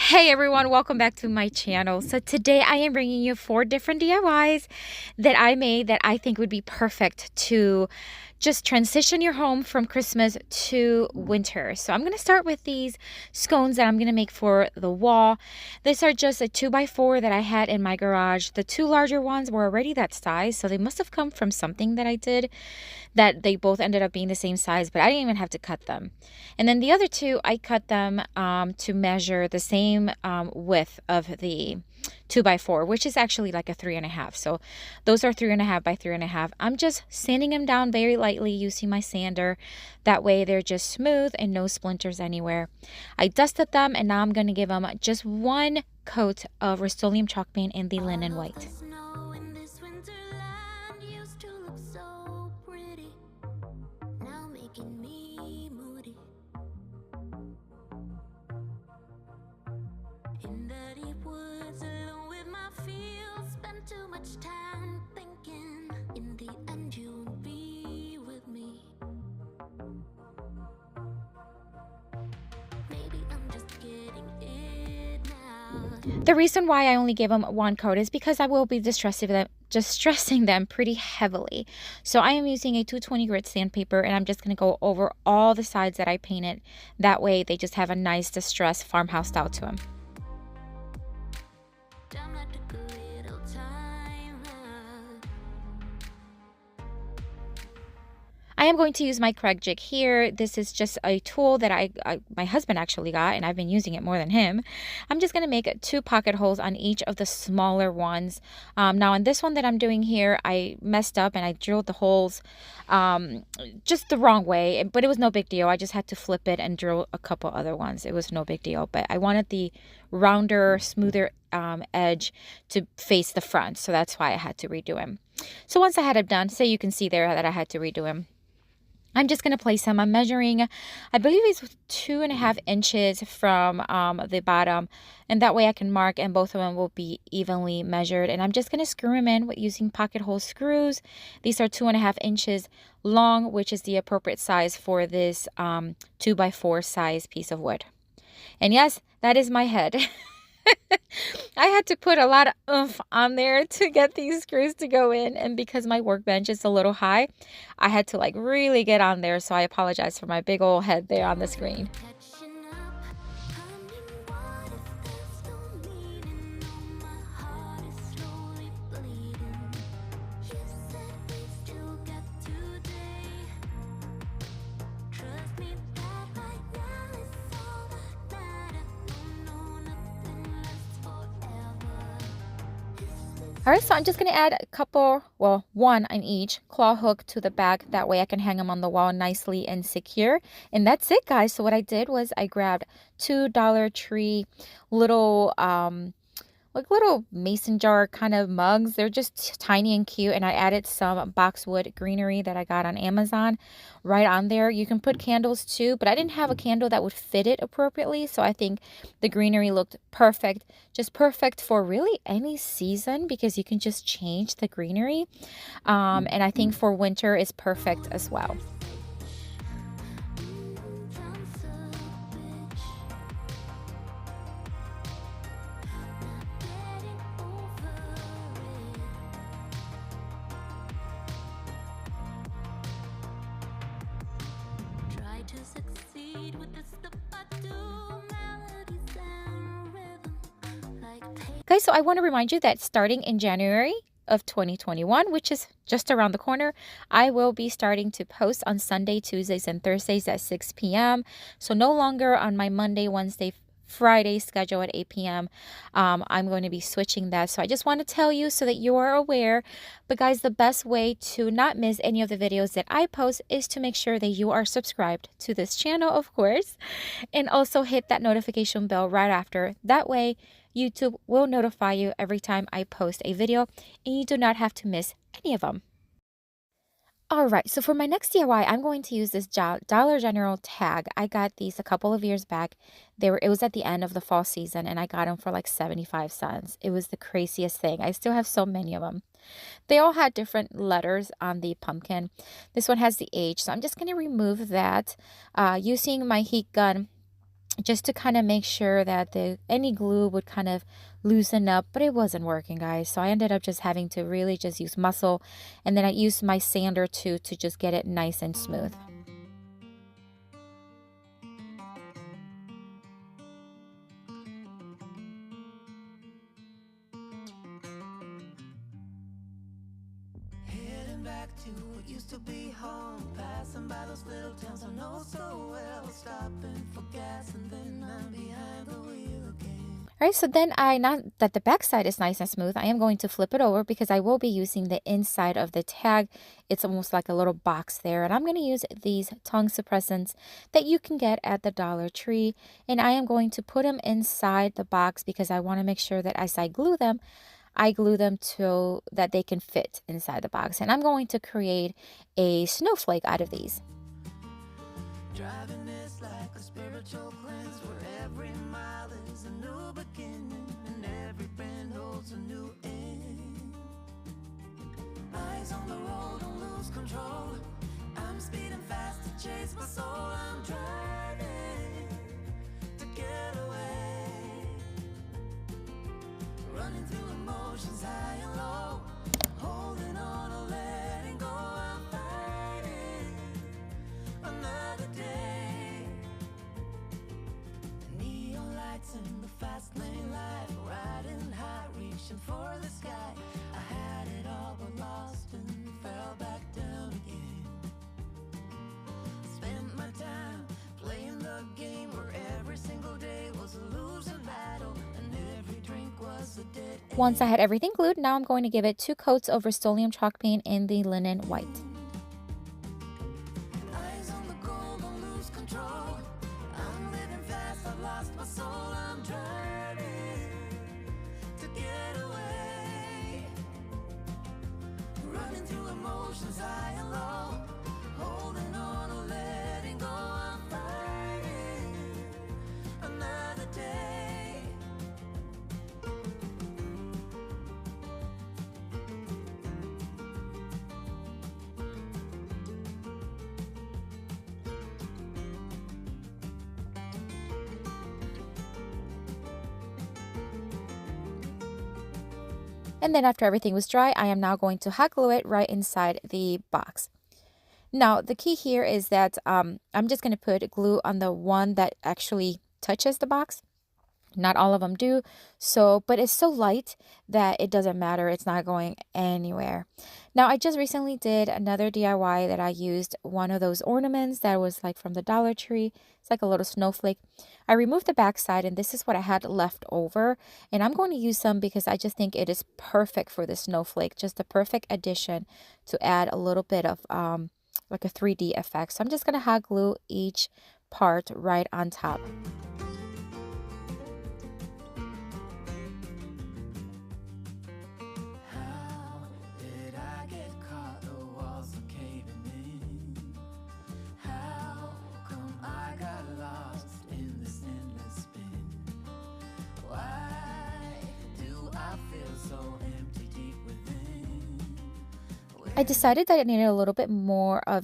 Hey everyone, welcome back to my channel. So today I am bringing you 4 different DIYs that I made that I think would be perfect to just transition your home from Christmas to winter. So I'm going to start with these scones that I'm going to make for the wall. These are just a 2x4 that I had in my garage. The 2 larger ones were already that size, so they must have come from something that I did that they both ended up being the same size, but I didn't even have to cut them. And then the other 2, I cut them to measure the same width of the 2x4, which is actually like a 3.5. So those are 3.5 by 3.5. I'm just sanding them down very lightly using my sander. That way they're just smooth and no splinters anywhere. I dusted them and now I'm going to give them just one coat of Rust-Oleum chalk paint in the linen white. The reason why I only give them one coat is because I will be distressing them pretty heavily. So I am using a 220 grit sandpaper and I'm just going to go over all the sides that I painted. That way they just have a nice distressed farmhouse style to them. I am going to use my Craig jig here. This is just a tool that my husband actually got, and I've been using it more than him. I'm just going to make 2 pocket holes on each of the smaller ones. Now on this one that I'm doing here, I messed up and I drilled the holes just the wrong way, but it was no big deal. I just had to flip it and drill a couple other ones. It was no big deal, but I wanted the rounder, smoother edge to face the front, so that's why I had to redo him. So once I had it done, so you can see there that I had to redo him, I'm just going to place them. I'm measuring, I believe it's 2.5 inches from the bottom. And that way I can mark and both of them will be evenly measured. And I'm just going to screw them in with using pocket hole screws. These are 2.5 inches long, which is the appropriate size for this 2x4 size piece of wood. And yes, that is my head. I had to put a lot of oomph on there to get these screws to go in, and because my workbench is a little high, I had to like really get on there, so I apologize for my big old head there on the screen. All right, so I'm just going to add a couple, well, one on each claw hook to the back. That way I can hang them on the wall nicely and secure. And that's it, guys. So what I did was I grabbed 2 Dollar Tree little, like little mason jar kind of mugs. They're just tiny and cute. And I added some boxwood greenery that I got on Amazon right on there. You can put candles too, but I didn't have a candle that would fit it appropriately. So I think the greenery looked perfect. Just perfect for really any season because you can just change the greenery. And I think for winter is perfect as well. Guys, so I want to remind you that starting in January of 2021, which is just around the corner, I will be starting to post on Sunday, Tuesdays, and Thursdays at 6 p.m. So no longer on my Monday, Wednesday, Friday schedule at 8 p.m. I'm going to be switching that. So I just want to tell you so that you are aware. But guys, the best way to not miss any of the videos that I post is to make sure that you are subscribed to this channel, of course, and also hit that notification bell right after. That way, YouTube will notify you every time I post a video and you do not have to miss any of them. All right, so for my next DIY, I'm going to use this Dollar General tag. I got these a couple of years back. It was at the end of the fall season, and I got them for like 75 cents. It was the craziest thing. I still have so many of them. They all had different letters on the pumpkin. This one has the H, so I'm just going to remove that using my heat gun. just to kind of make sure that the any glue would kind of loosen up, but it wasn't working, guys. So I ended up just having to really just use muscle, and then I used my sander too to just get it nice and smooth. Back to what used to be home, passing by those little towns I know so well, stopping for gas and then I'm behind the wheel again. All right, so then now that the back side is nice and smooth, I am going to flip it over because I will be using the inside of the tag. It's almost like a little box there, and I'm going to use these tongue suppressants that you can get at the Dollar Tree, and I am going to put them inside the box because I want to make sure that as I glue them so that they can fit inside the box. And I'm going to create a snowflake out of these. Driving is like a spiritual cleanse where every mile is a new beginning and every bend holds a new end. Eyes on the road, don't lose control. I'm speeding fast to chase my soul. I'm driving to get away, running through emotions high and low, holding on or letting go. I'm fighting another day. Neon lights in the fast lane life, riding high, reaching for the sky. I had it all but lost and fell back down again. Spent my time playing the game where every single day was a losing battle and every drink was a dead end. Once I had everything glued, now I'm going to give it 2 coats of Rust-Oleum chalk paint in the linen white. Eyes on the goal, don't lose control. I'm living fast, I've lost my soul. I'm driving to get away, running through emotions high and low, holding on or letting go. I'm fighting another day. And then after everything was dry, I am now going to hot glue it right inside the box. Now, the key here is that I'm just going to put glue on the one that actually touches the box. Not all of them do, but it's so light that it doesn't matter. It's not going anywhere. Now, I just recently did another DIY that I used one of those ornaments that was like from the Dollar Tree. It's like a little snowflake. I removed the back side, and this is what I had left over. And I'm going to use some because I just think it is perfect for the snowflake. Just the perfect addition to add a little bit of like a 3D effect. So I'm just going to hot glue each part right on top. I decided that I needed a little bit more of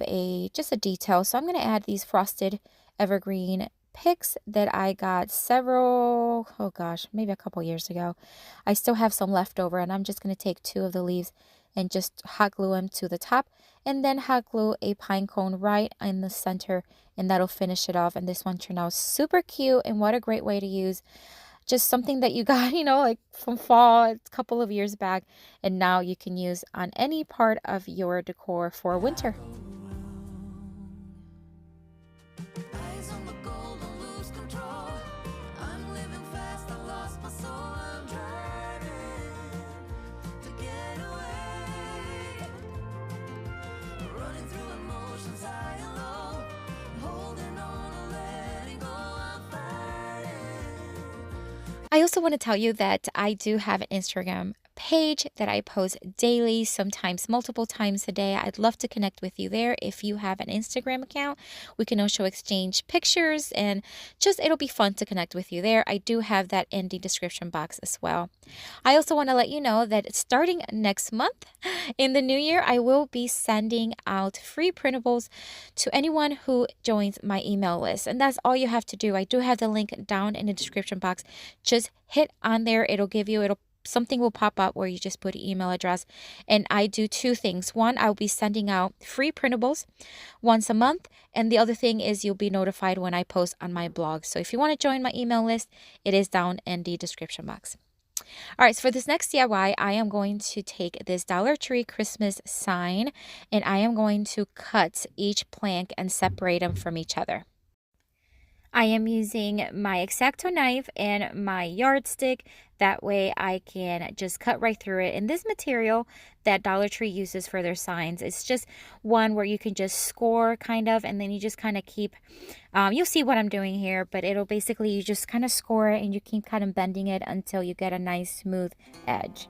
just a detail, so I'm going to add these frosted evergreen picks that I got maybe a couple years ago. I still have some left over, and I'm just going to take 2 of the leaves and just hot glue them to the top, and then hot glue a pine cone right in the center, and that'll finish it off. And this one turned out super cute, and what a great way to use just something that you got, like from fall a couple of years back, and now you can use on any part of your decor for winter. I also want to tell you that I do have an Instagram page that I post daily, sometimes multiple times a day. I'd love to connect with you there. If you have an Instagram account, we can also exchange pictures, and just it'll be fun to connect with you there. I do have that in the description box as well. I also want to let you know that starting next month in the new year, I will be sending out free printables to anyone who joins my email list. And that's all you have to do. I do have the link down in the description box. Just hit on there. Something will pop up where you just put email address. And I do two things. One, I'll be sending out free printables once a month. And the other thing is you'll be notified when I post on my blog. So if you want to join my email list, it is down in the description box. All right, so for this next DIY, I am going to take this Dollar Tree Christmas sign and I am going to cut each plank and separate them from each other. I am using my X-Acto knife and my yardstick. That way I can just cut right through it. And this material that Dollar Tree uses for their signs, it's just one where you can just score kind of, and then you just kind of keep, you'll see what I'm doing here, but it'll basically, you just kind of score it and you keep kind of bending it until you get a nice smooth edge.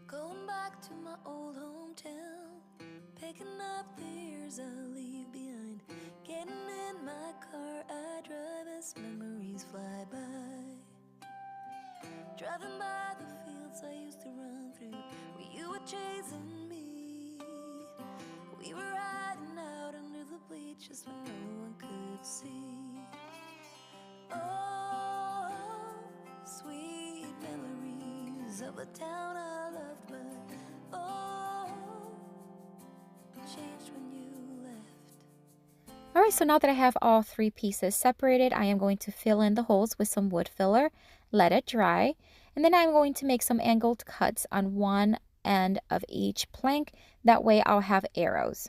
Going back to my old hometown, picking up the years I leave behind. Getting in my car, I drive as memories fly by. Driving by the fields I used to run through, where you were chasing me. We were riding out under the bleachers when no one could see. Oh, sweet memories of a town I loved, but oh, changed when you left. All right, so now that I have all three pieces separated, I am going to fill in the holes with some wood filler, let it dry, and then I'm going to make some angled cuts on one end of each plank. That way I'll have arrows.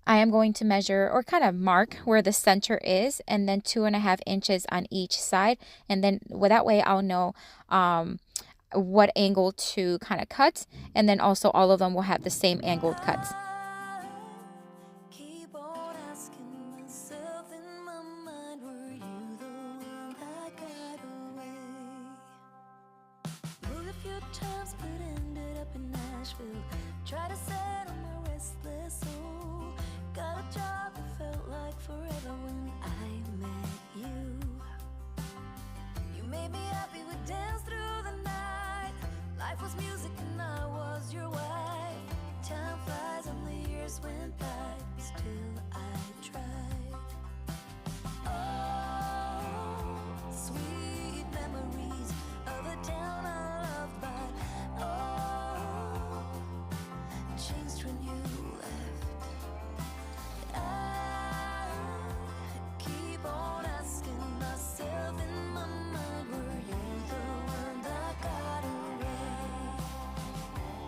I am going to measure or kind of mark where the center is, and then 2.5 inches on each side. And then that way I'll know what angle to kind of cut. And then also all of them will have the same angled cuts. I keep on asking myself in my mind, were you the one that got away? Moved a few times but ended up in Nashville. Tried to settle my restless soul. Got a job that felt like forever when I met you. You made me happy, we danced through the night. Life was music and I was your wife. Time flies and the years went by, still I tried. Oh, sweet memories of the town I loved, but oh, changed when you left. I keep on asking myself in my mind, were you the one that got away?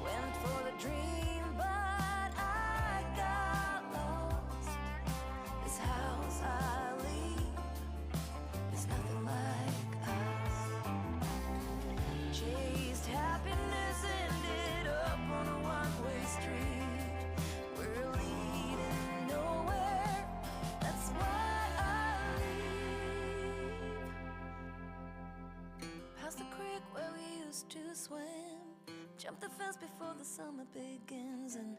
Went for the dream, but I got lost. This house I leave is nothing like us. Chased happiness, ended up on a one-way street. We're leading nowhere, that's why I leave. Past the creek where we used to swim, jump the fence before the summer begins, and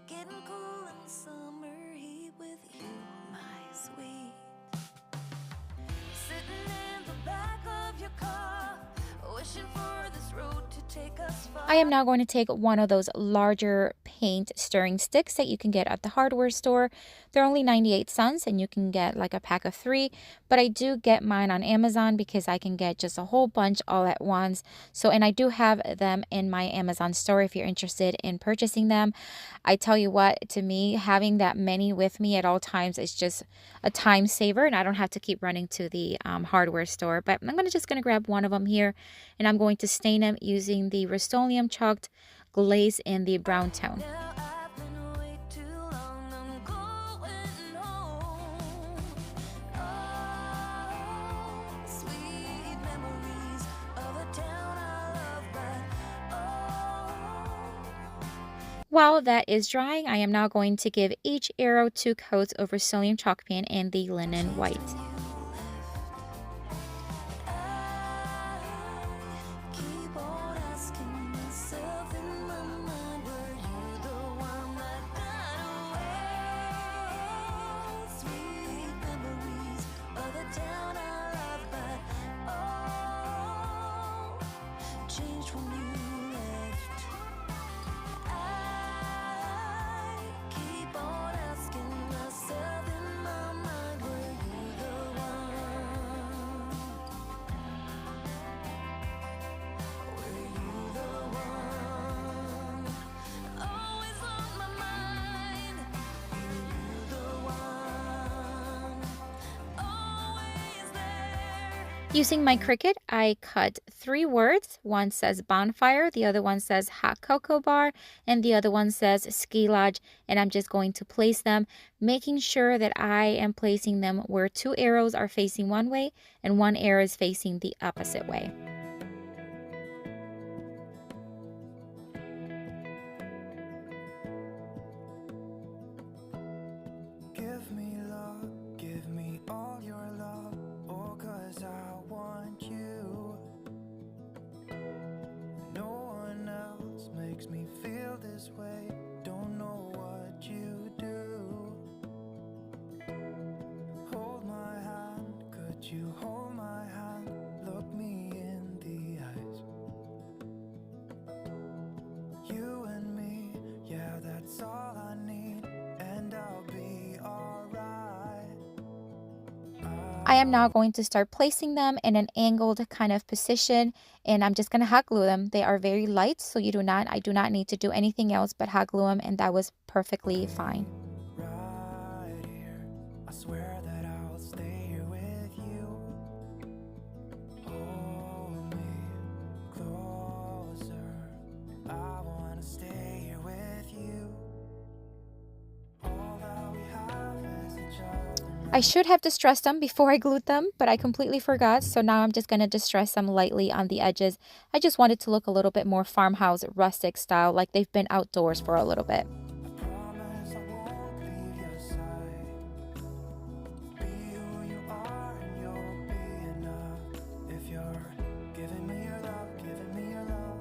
getting cool in the summer heat with you, my sweet. Sitting in the back of your car, wishing for this road to take us far. I am now going to take one of those larger paint stirring sticks that you can get at the hardware store. They're only 98 cents and you can get like a pack of 3, but I do get mine on Amazon because I can get just a whole bunch all at once. So, and I do have them in my Amazon store if you're interested in purchasing them. I tell you what, to me, having that many with me at all times is just a time saver, and I don't have to keep running to the hardware store. But I'm just going to grab one of them here, and I'm going to stain them using the Rust-Oleum chalked glaze in the brown tone. Now I've been way too long, I'm going home. Oh, sweet memories of a town I love, but oh. While that is drying, I am now going to give each arrow 2 coats of Brazilian chalk paint and the linen white. Keep on asking myself in my mind, were you the one that got away? Sweet memories of the town I love, but oh, changed when you left. I keep on asking myself in my mind, were you the one? Were you the one? Always on my mind. Were you the one? Always there. Using my Cricut, I cut 3 words. One says bonfire, the other one says hot cocoa bar, and the other one says ski lodge. And I'm just going to place them, making sure that I am placing them where 2 arrows are facing one way and 1 arrow is facing the opposite way. Give me love, give me all your love, oh, 'cause I want you. No one else makes me feel this way, don't know what you do. Hold my hand, could you hold my hand, look me in the eyes. You and me, yeah, that's all I need, and I'll be alright. I am now going to start placing them in an angled kind of position, and I'm just going to hot glue them. They are very light, so I do not need to do anything else but hot glue them, and that was perfectly fine. Right here, I swear that I'll stay here with you. Hold me closer, I wanna stay here with you. All that we have is each other. I should have distressed them before I glued them, but I completely forgot, so now I'm just going to distress them lightly on the edges. I just wanted to look a little bit more farmhouse rustic style, like they've been outdoors for a little bit. I promise I won't leave your side. Be who you are and you'll be enough. If you're giving me your love, giving me your love.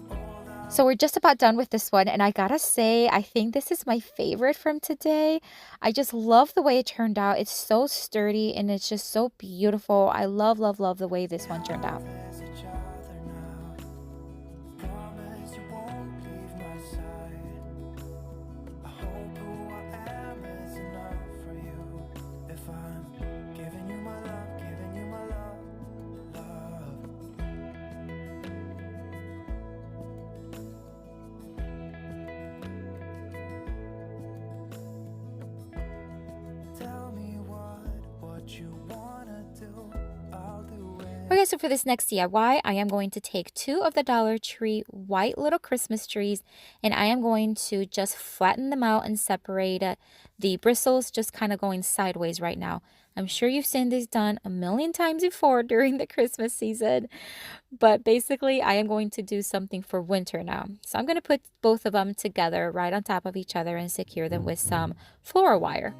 All that So we're just about done with this one, and I gotta say, I think this is my favorite from today. I just love the way it turned out. It's so sturdy and it's just so beautiful. I love, love, love the way this one turned out. is each other now. Promise you won't leave my side. I hope who I am is enough for you. If I'm giving you my love, giving you my love, love. Tell me what you wanna do, I'll do it. Okay, so for this next DIY, I am going to take 2 of the Dollar Tree white little Christmas trees, and I am going to just flatten them out and separate the bristles, just kind of going sideways right now. I'm sure you've seen this done a million times before during the Christmas season, but basically I am going to do something for winter now. So I'm going to put both of them together right on top of each other and secure them with some floral wire.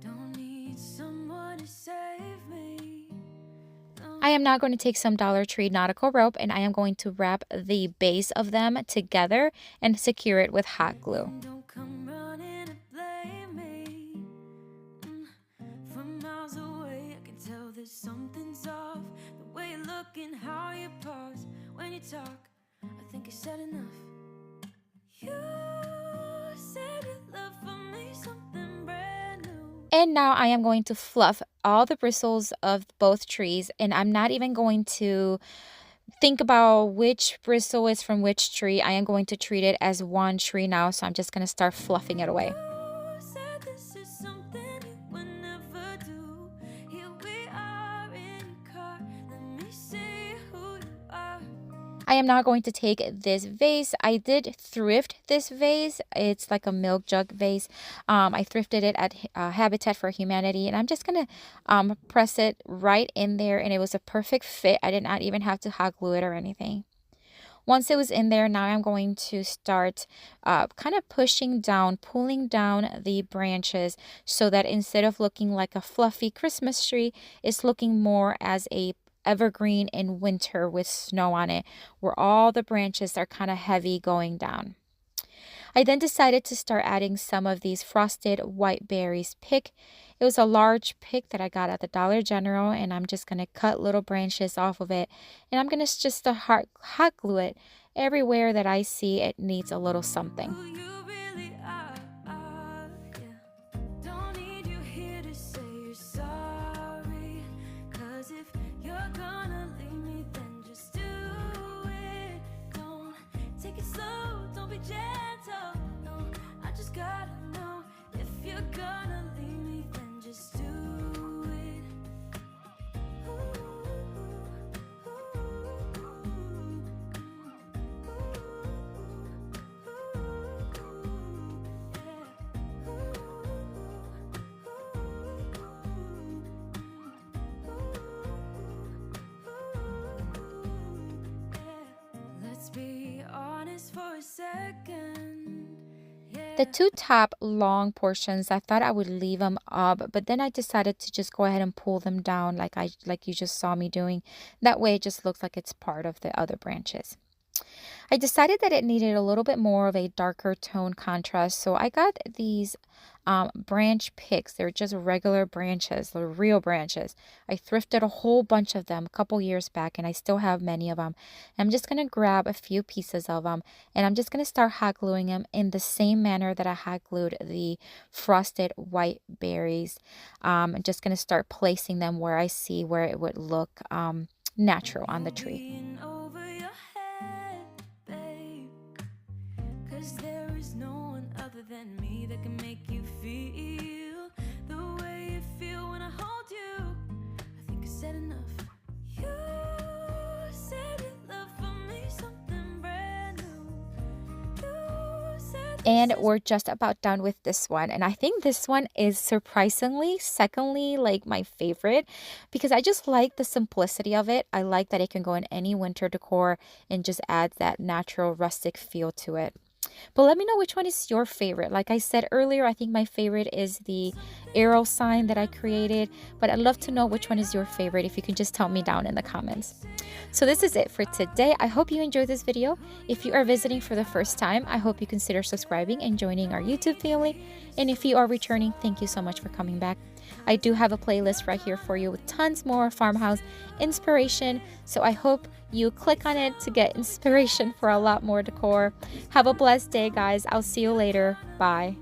Don't need someone to save me. I am now going to take some Dollar Tree nautical rope and I am going to wrap the base of them together and secure it with hot glue. Don't come running to blame me. From miles away, I can tell that something's off. The way you look and how you pause when you talk. I think you said enough. You said you love for me something brand new. And now I am going to fluff all the bristles of both trees, and I'm not even going to think about which bristle is from which tree. I am going to treat it as one tree now, so I'm just going to start fluffing it away. You said this is something you would never do. Here we are in your car. Let me see who you are. I am now going to take this vase. I did thrift this vase. It's like a milk jug vase. I thrifted it at Habitat for Humanity, and I'm just going to press it right in there, and it was a perfect fit. I did not even have to hot glue it or anything. Once it was in there, now I'm going to start kind of pushing down, pulling down the branches so that instead of looking like a fluffy Christmas tree, it's looking more as a evergreen in winter with snow on it, where all the branches are kind of heavy going down. I then decided to start adding some of these frosted white berries pick. It was a large pick that I got at the Dollar General, and I'm just going to cut little branches off of it, and I'm going to just hot glue it everywhere that I see it needs a little something. The two top long portions, I thought I would leave them up, but then I decided to just go ahead and pull them down like you just saw me doing. That way it just looks like it's part of the other branches. I decided that it needed a little bit more of a darker tone contrast, so I got these branch picks. They're just regular branches, they're real branches. I thrifted a whole bunch of them a couple years back, and I still have many of them. I'm just going to grab a few pieces of them, and I'm just going to start hot gluing them in the same manner that I hot glued the frosted white berries. I'm just going to start placing them where I see where it would look natural on the tree. And we're just about done with this one. And I think this one is surprisingly, secondly, like my favorite, because I just like the simplicity of it. I like that it can go in any winter decor and just adds that natural rustic feel to it. But let me know which one is your favorite. Like I said earlier, I think my favorite is the arrow sign that I created, but I'd love to know which one is your favorite if you can just tell me down in the comments. So this is it for today. I hope you enjoyed this video. If you are visiting for the first time, I hope you consider subscribing and joining our YouTube family. And if you are returning, thank you so much for coming back. I do have a playlist right here for you with tons more farmhouse inspiration, so I hope you click on it to get inspiration for a lot more decor. Have a blessed day, guys. I'll see you later. Bye.